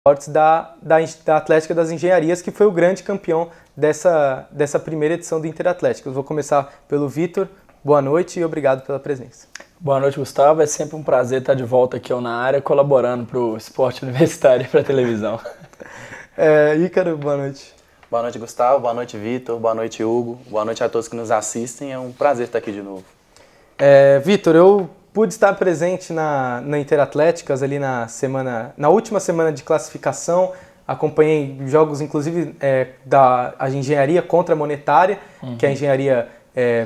esportes da Atlética das Engenharias, que foi o grande campeão dessa primeira edição do Interatlética. Eu vou começar pelo Vitor. Boa noite e obrigado pela presença. Boa noite, Gustavo. É sempre um prazer estar de volta aqui na área, colaborando para o esporte universitário e para a televisão. Ícaro, boa noite. Boa noite, Gustavo. Boa noite, Vitor. Boa noite, Hugo. Boa noite a todos que nos assistem. É um prazer estar aqui de novo. Vitor, eu pude estar presente na Interatléticas ali na última semana de classificação. Acompanhei jogos, inclusive, da engenharia contra a monetária, que a engenharia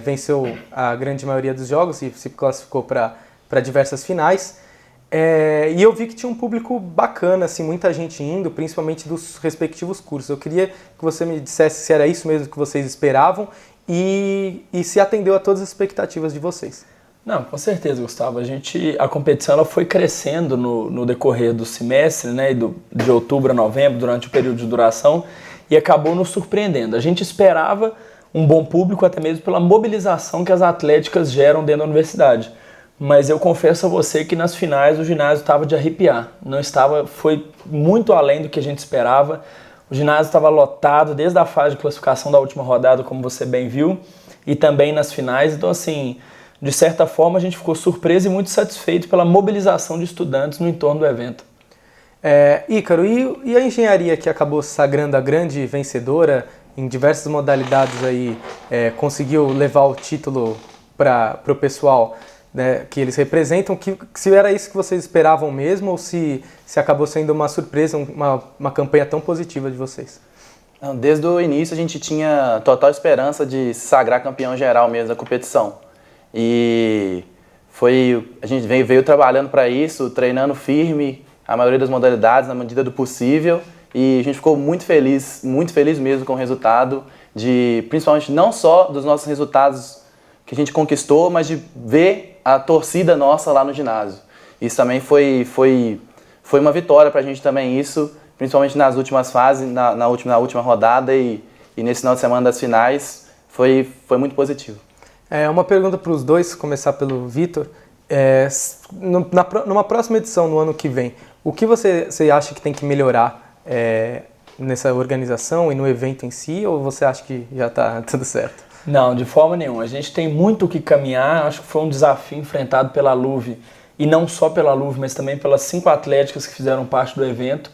venceu a grande maioria dos jogos e se classificou para diversas finais. E eu vi que tinha um público bacana, assim, muita gente indo, principalmente dos respectivos cursos. Eu queria que você me dissesse se era isso mesmo que vocês esperavam e se atendeu a todas as expectativas de vocês. Não, com certeza, Gustavo. A competição ela foi crescendo no decorrer do semestre, né, de outubro a novembro, durante o período de duração, e acabou nos surpreendendo. A gente esperava um bom público, até mesmo pela mobilização que as atléticas geram dentro da universidade. Mas eu confesso a você que nas finais o ginásio estava de arrepiar. Foi muito além do que a gente esperava. O ginásio estava lotado desde a fase de classificação da última rodada, como você bem viu, e também nas finais. Então, assim, de certa forma, a gente ficou surpreso e muito satisfeito pela mobilização de estudantes no entorno do evento. Ícaro, e a engenharia que acabou se sagrando a grande vencedora em diversas modalidades aí, conseguiu levar o título para o pessoal, né, que eles representam, se era isso que vocês esperavam mesmo ou se acabou sendo uma surpresa, uma campanha tão positiva de vocês? Desde o início a gente tinha total esperança de se sagrar campeão geral mesmo da competição. E a gente veio trabalhando para isso, treinando firme, a maioria das modalidades na medida do possível, e a gente ficou muito feliz mesmo com o resultado, principalmente não só dos nossos resultados que a gente conquistou, mas de ver a torcida nossa lá no ginásio. Isso também foi uma vitória para a gente também, isso, principalmente nas últimas fases, na última rodada e nesse final de semana das finais, foi muito positivo. Uma pergunta para os dois, começar pelo Vitor. Numa próxima edição, no ano que vem, o que você acha que tem que melhorar nessa organização e no evento em si, ou você acha que já está tudo certo? Não, de forma nenhuma. A gente tem muito o que caminhar. Acho que foi um desafio enfrentado pela LUV, e não só pela LUV, mas também pelas 5 atléticas que fizeram parte do evento.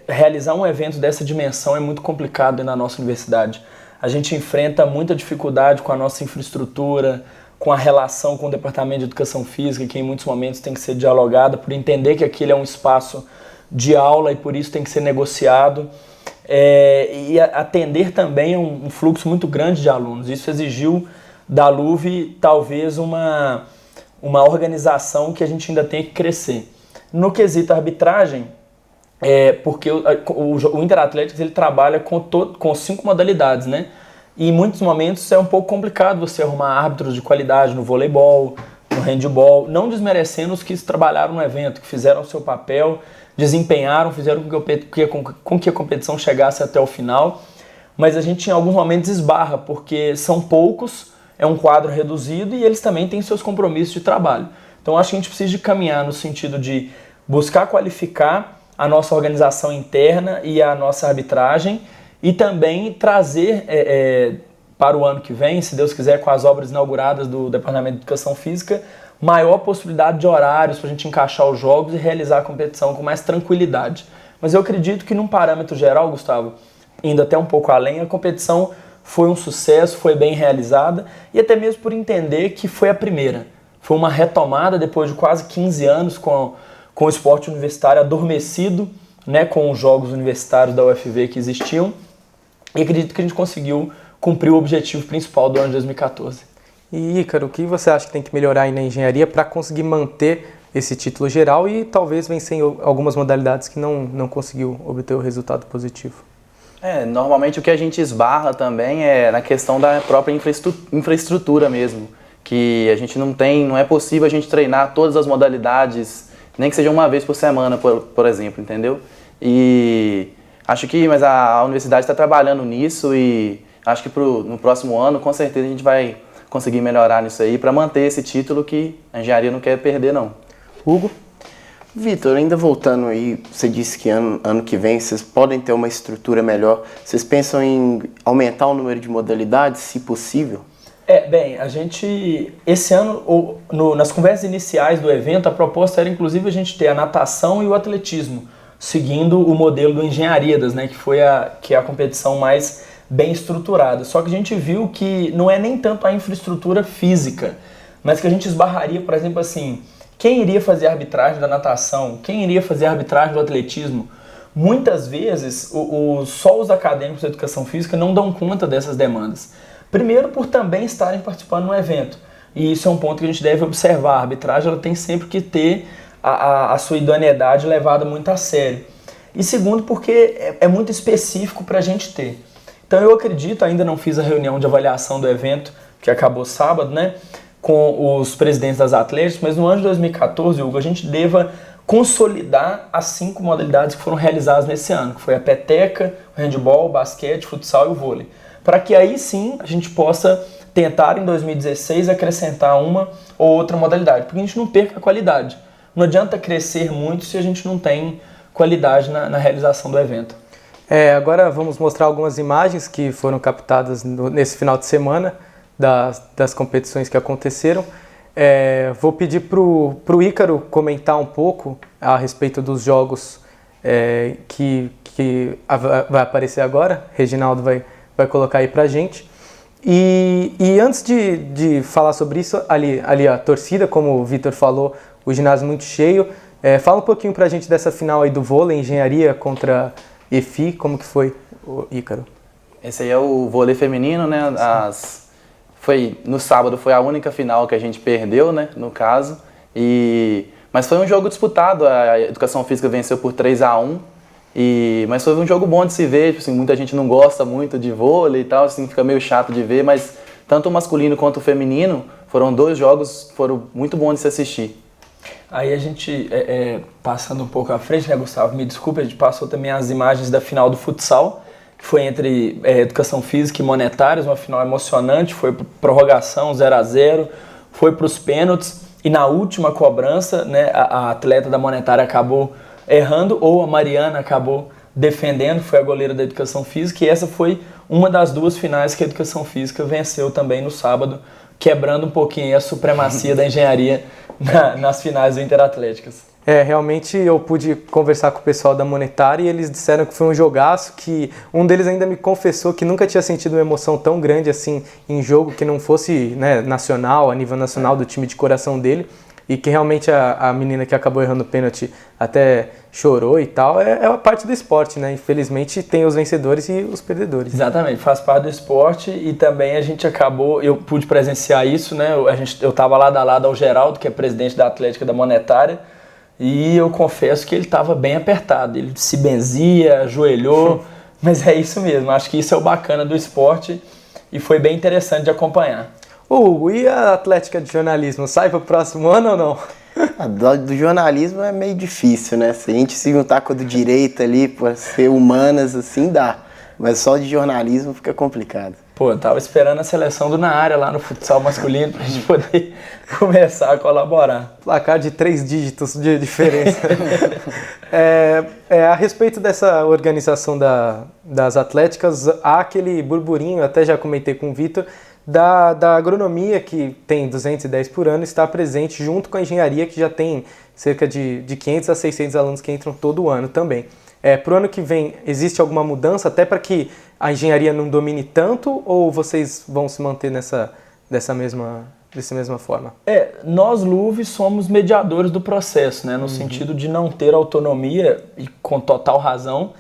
Realizar um evento dessa dimensão é muito complicado na nossa universidade. A gente enfrenta muita dificuldade com a nossa infraestrutura, com a relação com o Departamento de Educação Física, que em muitos momentos tem que ser dialogada, por entender que aquele é um espaço de aula e por isso tem que ser negociado. E atender também a um fluxo muito grande de alunos. Isso exigiu da LUV talvez uma organização que a gente ainda tem que crescer. No quesito arbitragem, porque o Interatléticas ele trabalha com 5 modalidades, né? E em muitos momentos é um pouco complicado você arrumar árbitros de qualidade no voleibol, no handebol, não desmerecendo os que trabalharam no evento, que fizeram o seu papel, desempenharam, fizeram com que a competição chegasse até o final, mas a gente em alguns momentos esbarra, porque são poucos, é um quadro reduzido e eles também têm seus compromissos de trabalho. Então acho que a gente precisa de caminhar no sentido de buscar qualificar a nossa organização interna e a nossa arbitragem e também trazer para o ano que vem, se Deus quiser, com as obras inauguradas do Departamento de Educação Física, maior possibilidade de horários para a gente encaixar os jogos e realizar a competição com mais tranquilidade. Mas eu acredito que num parâmetro geral, Gustavo, indo até um pouco além, a competição foi um sucesso, foi bem realizada e até mesmo por entender que foi a primeira. Foi uma retomada depois de quase 15 anos com o esporte universitário adormecido, né, com os jogos universitários da UFV que existiam, e acredito que a gente conseguiu cumprir o objetivo principal do ano de 2014. E Ícaro, o que você acha que tem que melhorar aí na engenharia para conseguir manter esse título geral e talvez vencer em algumas modalidades que não conseguiu obter o resultado positivo? Normalmente o que a gente esbarra também é na questão da própria infraestrutura mesmo, que a gente não é possível a gente treinar todas as modalidades, nem que seja uma vez por semana, por exemplo, entendeu? E acho que mas a universidade está trabalhando nisso e acho que no próximo ano, com certeza, a gente vai conseguir melhorar nisso aí para manter esse título que a engenharia não quer perder, não. Hugo? Vitor, ainda voltando aí, você disse que ano que vem vocês podem ter uma estrutura melhor. Vocês pensam em aumentar o número de modalidades, se possível? Bem, a gente, esse ano, nas conversas iniciais do evento, a proposta era inclusive a gente ter a natação e o atletismo, seguindo o modelo do Engenhariadas, né, que é a competição mais bem estruturada. Só que a gente viu que não é nem tanto a infraestrutura física, mas que a gente esbarraria, por exemplo, assim, quem iria fazer a arbitragem da natação, quem iria fazer a arbitragem do atletismo. Muitas vezes, só os acadêmicos da educação física não dão conta dessas demandas. Primeiro, por também estarem participando no evento. E isso é um ponto que a gente deve observar. A arbitragem ela tem sempre que ter a sua idoneidade levada muito a sério. E segundo, porque é muito específico para a gente ter. Então eu acredito, ainda não fiz a reunião de avaliação do evento, que acabou sábado, né, com os presidentes das atléticas, mas no ano de 2014, Hugo, a gente deva consolidar as 5 modalidades que foram realizadas nesse ano, que foi a peteca, o handebol, o basquete, o futsal e o vôlei. Para que aí sim a gente possa tentar em 2016 acrescentar uma ou outra modalidade, porque a gente não perca a qualidade. Não adianta crescer muito se a gente não tem qualidade na realização do evento. Agora vamos mostrar algumas imagens que foram captadas nesse final de semana das competições que aconteceram. Vou pedir para o Ícaro comentar um pouco a respeito dos jogos que vai aparecer agora. Reginaldo vai colocar aí pra gente. E antes de falar sobre isso, ali a torcida, como o Vitor falou, o ginásio muito cheio. Fala um pouquinho pra gente dessa final aí do vôlei, engenharia contra EFI, como que foi, Ícaro? Esse aí é o vôlei feminino, né? No sábado foi a única final que a gente perdeu, né? No caso. Mas foi um jogo disputado, a Educação Física venceu por 3-1. Mas foi um jogo bom de se ver, tipo assim, muita gente não gosta muito de vôlei e tal, assim, fica meio chato de ver, mas tanto o masculino quanto o feminino foram 2 jogos que foram muito bons de se assistir. Aí a gente, passando um pouco à frente, né, Gustavo, me desculpe, a gente passou também as imagens da final do futsal, que foi entre Educação Física e Monetários, uma final emocionante, foi por prorrogação 0-0, foi para os pênaltis, e na última cobrança, né, a atleta da Monetária acabou errando, ou a Mariana acabou defendendo, foi a goleira da Educação Física, e essa foi uma das 2 finais que a Educação Física venceu também no sábado, quebrando um pouquinho a supremacia da engenharia nas finais do Interatléticas. Realmente eu pude conversar com o pessoal da Monetária e eles disseram que foi um jogaço, que um deles ainda me confessou que nunca tinha sentido uma emoção tão grande assim em jogo que não fosse, né, nacional, a nível nacional do time de coração dele. E que realmente a menina que acabou errando o pênalti até chorou e tal, é a parte do esporte, né? Infelizmente tem os vencedores e os perdedores. Exatamente, faz parte do esporte e também a gente acabou, eu pude presenciar isso, né? Eu estava lado a lado ao Geraldo, que é presidente da Atlética da Monetária, e eu confesso que ele estava bem apertado, ele se benzia, ajoelhou, mas é isso mesmo, acho que isso é o bacana do esporte e foi bem interessante de acompanhar. Hugo, e a Atlética de Jornalismo, sai para o próximo ano ou não? Do jornalismo é meio difícil, né? Se a gente se juntar com a do direito ali, para ser humanas, assim, dá. Mas só de jornalismo fica complicado. Eu tava esperando a seleção do Na Área lá no futsal masculino pra gente poder começar a colaborar. Placar de 3 dígitos de diferença. A respeito dessa organização das atléticas, há aquele burburinho, até já comentei com o Vitor, da agronomia, que tem 210 por ano, está presente junto com a engenharia, que já tem cerca de 500 a 600 alunos que entram todo ano também. Para o ano que vem, existe alguma mudança até para que a engenharia não domine tanto, ou vocês vão se manter dessa mesma forma? Nós, LUV, somos mediadores do processo, né? No sentido de não ter autonomia, e com total razão,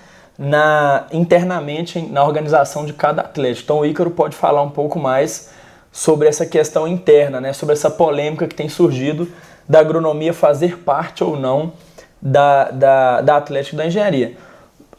internamente na organização de cada atleta. Então o Ícaro pode falar um pouco mais sobre essa questão interna, né? Sobre essa polêmica que tem surgido da agronomia fazer parte ou não da Atlética da Engenharia.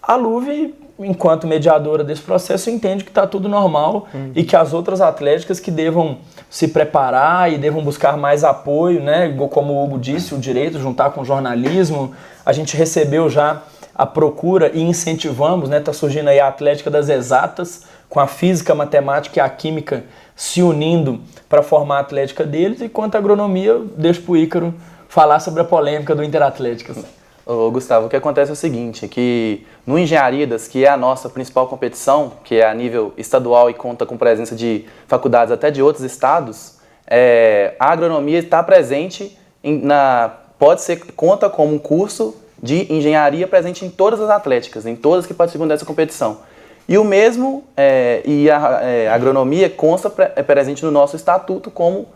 A LUV, enquanto mediadora desse processo, entende que está tudo normal e que as outras atléticas que devam se preparar e devam buscar mais apoio, né? Como o Hugo disse, o direito, juntar com o jornalismo. A gente recebeu já a procura e incentivamos, né? Está surgindo aí a Atlética das Exatas, com a física, a matemática e a química se unindo para formar a atlética deles, e quanto à agronomia, eu deixo para o Ícaro falar sobre a polêmica do Interatléticas. Ô, Gustavo, o que acontece é o seguinte, que no Engenharidas, que é a nossa principal competição, que é a nível estadual e conta com presença de faculdades até de outros estados, a agronomia está presente, conta como um curso de engenharia presente em todas as atléticas, em todas que participam dessa competição. E o mesmo, a agronomia consta presente no nosso estatuto como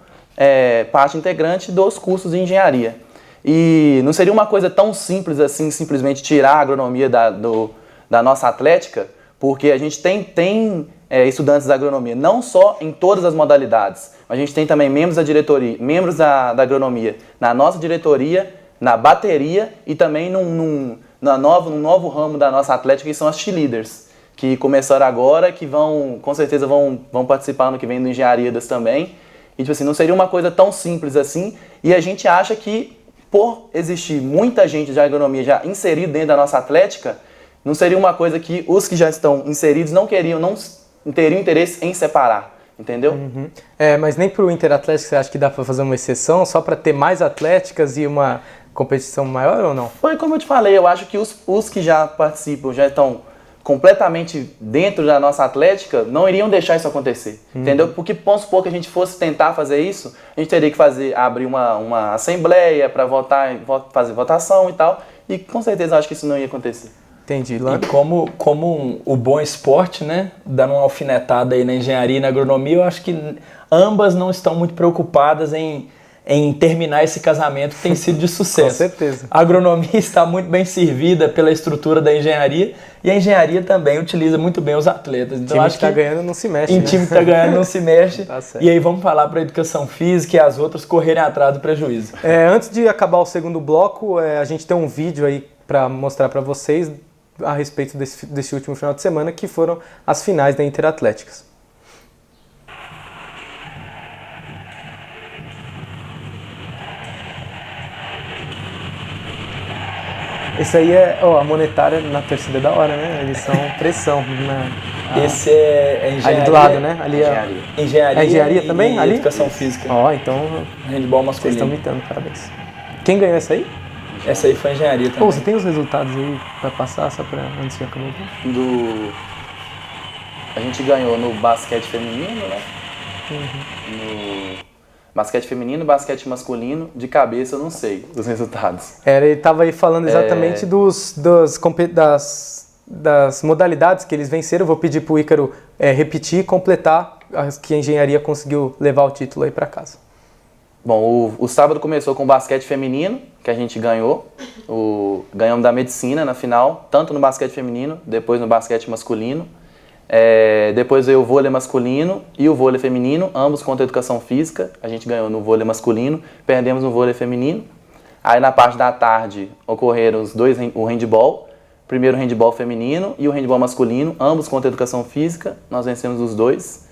parte integrante dos cursos de engenharia. E não seria uma coisa tão simples assim, simplesmente tirar a agronomia da nossa atlética, porque a gente tem estudantes da agronomia, não só em todas as modalidades, mas a gente tem também membros da diretoria, membros da agronomia na nossa diretoria, na bateria e também num novo ramo da nossa atlética, que são as cheerleaders, que começaram agora, que com certeza vão participar no que vem do Engenharidas também. E tipo assim, não seria uma coisa tão simples assim, e a gente acha que por existir muita gente de agronomia já inserida dentro da nossa atlética, não seria uma coisa que os que já estão inseridos não teriam interesse em separar, entendeu? Uhum. Mas nem para o Interatlético você acha que dá para fazer uma exceção, só para ter mais atléticas e uma competição maior ou não? Foi como eu te falei, eu acho que os que já participam, já estão completamente dentro da nossa atlética, não iriam deixar isso acontecer, entendeu? Porque, vamos supor que a gente fosse tentar fazer isso, a gente teria que abrir uma assembleia para fazer votação e tal, e com certeza eu acho que isso não ia acontecer. Entendi, Lando. E como o bom esporte, né, dando uma alfinetada aí na engenharia e na agronomia, eu acho que ambas não estão muito preocupadas em terminar esse casamento que tem sido de sucesso. Com certeza. A agronomia está muito bem servida pela estrutura da engenharia e a engenharia também utiliza muito bem os atletas. Então, time acho que está ganhando não se mexe, em né? time que está ganhando não se mexe. Tá certo. E aí vamos falar para a educação física e as outras correrem atrás do prejuízo. Antes de acabar o segundo bloco, a gente tem um vídeo aí para mostrar para vocês a respeito desse último final de semana, que foram as finais da Interatléticas. Esse aí a monetária na torcida da hora, né? Eles são pressão. Esse é engenharia. Ali do lado, né? Ali Engenharia. É engenharia também? E ali? educação física. Então Handball vocês estão masculino. me dando, parabéns. Quem ganhou essa aí? Essa aí foi engenharia também. Você tem os resultados aí pra passar, só pra antes de acabar o jogo? A gente ganhou no basquete feminino, né? No basquete feminino, basquete masculino, de cabeça eu não sei os resultados. Ele estava aí falando exatamente das modalidades que eles venceram. Eu vou pedir pro Ícaro repetir e completar as que a engenharia conseguiu levar o título aí para casa. Bom, o sábado começou com o basquete feminino, que a gente ganhou. Ganhamos da medicina na final, tanto no basquete feminino, depois no basquete masculino. Depois veio o vôlei masculino e o vôlei feminino, ambos contra a educação física. A gente ganhou no vôlei masculino, perdemos no vôlei feminino. Aí na parte da tarde ocorreram o handball, primeiro o handball feminino e o handball masculino, ambos contra a educação física, nós vencemos os dois.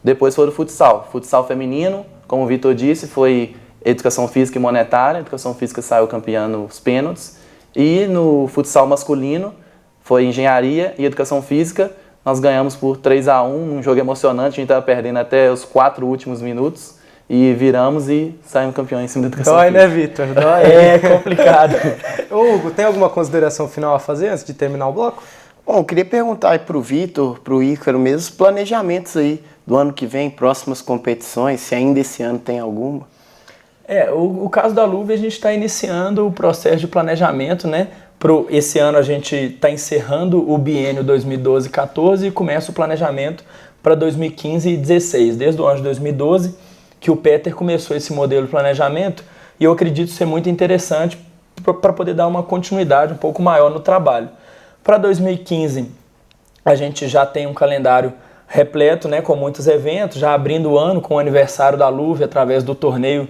Depois foi o futsal feminino, como o Vitor disse, foi educação física e monetária, a educação física saiu campeã nos pênaltis. E no futsal masculino foi engenharia e educação física. Nós ganhamos por 3-1, um jogo emocionante, a gente estava perdendo até os 4 últimos minutos e viramos e saímos campeões em cima da educação Dói, física. né, Vitor? Dói. É complicado. Ô, Hugo, tem alguma consideração final a fazer antes de terminar o bloco? Bom, eu queria perguntar aí pro Vitor, pro Ícaro mesmo, os planejamentos aí do ano que vem, próximas competições, se ainda esse ano tem alguma. O caso da Luve, a gente está iniciando o processo de planejamento, né? Esse ano a gente está encerrando o biênio 2012-14 e começa o planejamento para 2015 e 2016. Desde o ano de 2012 que o Peter começou esse modelo de planejamento e eu acredito ser muito interessante para poder dar uma continuidade um pouco maior no trabalho. Para 2015 a gente já tem um calendário repleto, né, com muitos eventos, já abrindo o ano com o aniversário da Luve através do torneio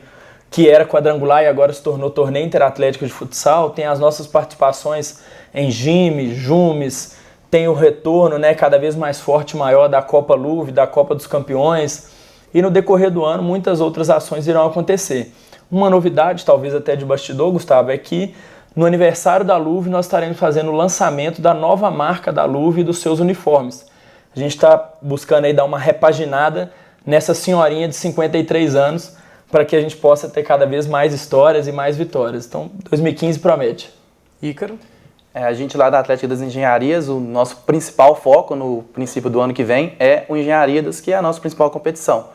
que era quadrangular e agora se tornou torneio interatlético de futsal. Tem as nossas participações em GIME, JUMES, tem o retorno, né, cada vez mais forte e maior da Copa Luve, da Copa dos Campeões, e no decorrer do ano muitas outras ações irão acontecer. Uma novidade, talvez até de bastidor, Gustavo, é que no aniversário da Luve nós estaremos fazendo o lançamento da nova marca da Luve e dos seus uniformes. A gente está buscando aí dar uma repaginada nessa senhorinha de 53 anos, para que a gente possa ter cada vez mais histórias e mais vitórias. Então, 2015 promete. Ícaro? A gente lá da Atlética das Engenharias, o nosso principal foco no princípio do ano que vem é o Engenharias, que é a nossa principal competição.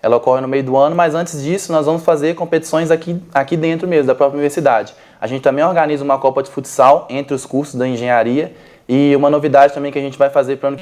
Ela ocorre no meio do ano, mas antes disso nós vamos fazer competições aqui dentro mesmo, da própria universidade. A gente também organiza uma Copa de Futsal entre os cursos da engenharia e uma novidade também que a gente vai fazer para o ano que vem.